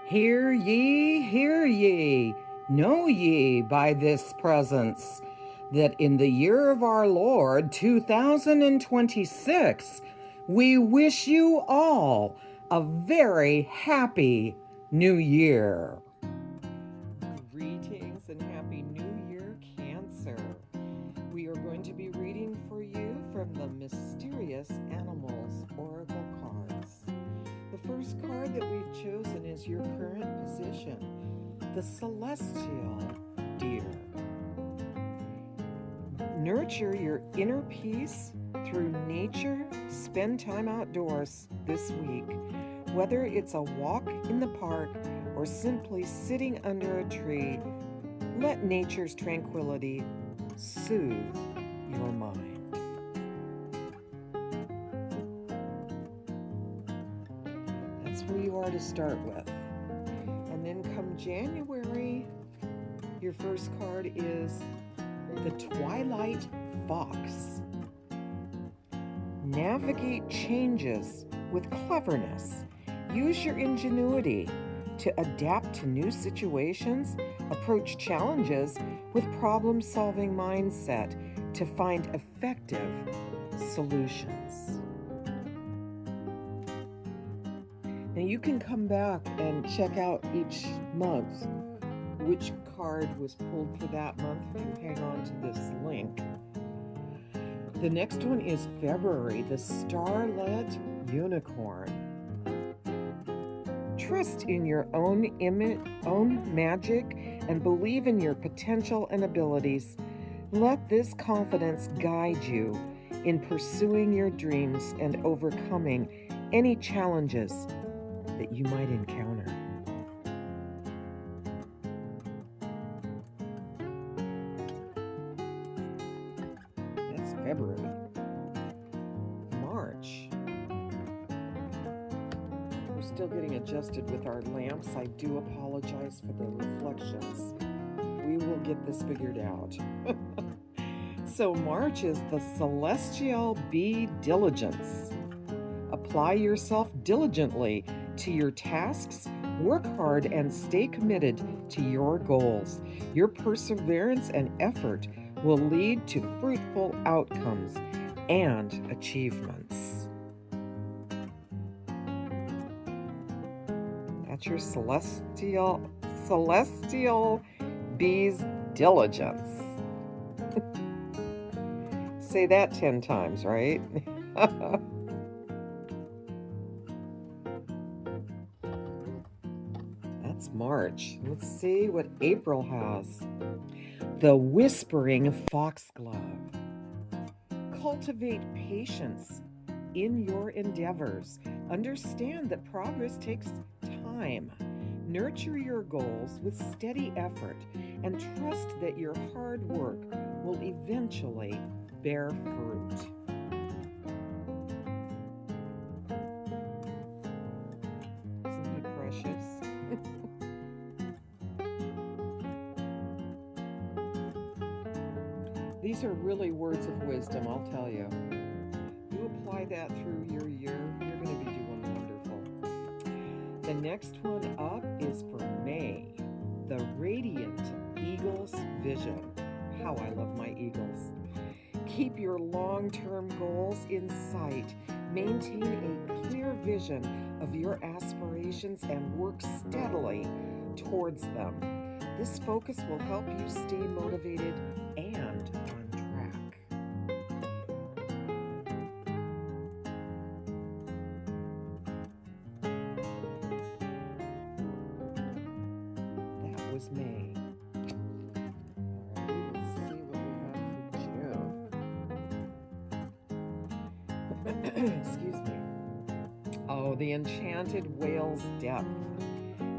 Hear ye, hear ye. Know ye by this presence that in the year of our Lord 2026, we wish you all a very happy new year. Greetings and happy new year, Cancer. We are going to be reading for you from the Mysterious Animals Oracle cards. The first card that we've chosen is your current position, the Celestial Deer. Nurture your inner peace through nature. Spend time outdoors this week, whether it's a walk in the park or simply sitting under a tree. Let nature's tranquility soothe your mind. That's where you are to start with. And then come January, your first card is the Twilight Fox. Navigate changes with cleverness. Use your ingenuity to adapt to new situations. Approach challenges with problem-solving mindset to find effective solutions. Now you can come back and check out each month which card was pulled for that month if you hang on to this link. The next one is February, the Starlit Unicorn. Trust in your own magic and believe in your potential and abilities. Let this confidence guide you in pursuing your dreams and overcoming any challenges that you might encounter. That's February. March. We're still getting adjusted with our lamps. I do apologize for the reflections. We will get this figured out. So March is the Celestial Bee Diligence. Apply yourself diligently to your tasks, work hard, and stay committed to your goals. Your perseverance and effort will lead to fruitful outcomes and achievements. That's your celestial bee's diligence. Say that 10 times, right? That's March. Let's see what April has. The Whispering Foxglove. Cultivate patience in your endeavors. Understand that progress takes time. Nurture your goals with steady effort and trust that your hard work will eventually bear fruit. Isn't he precious? These are really words of wisdom, I'll tell you. You apply that through your year, you're going to be doing wonderful. The next one up is for May, the Radiant Eagle's Vision. How I love my eagles. Keep your long-term goals in sight. Maintain a clear vision of your aspirations and work steadily towards them. This focus will help you stay motivated and on track. That was May. All right, let's see what we have for June. Excuse me. Oh, the Enchanted Whale's Depth.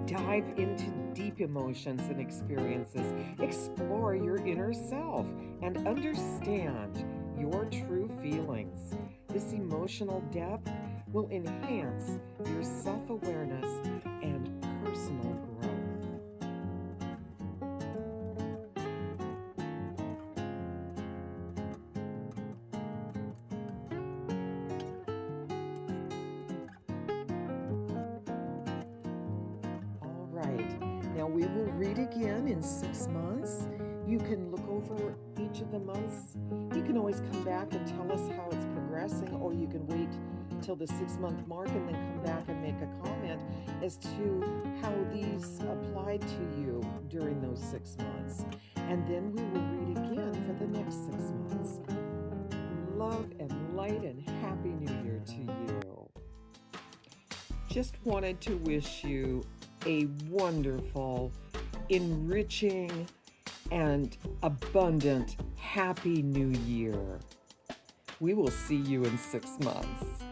Dive into deep emotions and experiences. Explore your inner self and understand your true feelings. This emotional depth will enhance your self-awareness and personal growth. Now we will read again in 6 months. You can look over each of the months. You can always come back and tell us how it's progressing, or you can wait till the 6-month mark and then come back and make a comment as to how these applied to you during those 6 months. And then we will read again for the next 6 months. Love and light and Happy New Year to you. Just wanted to wish you a wonderful, enriching, and abundant Happy New Year. We will see you in 6 months.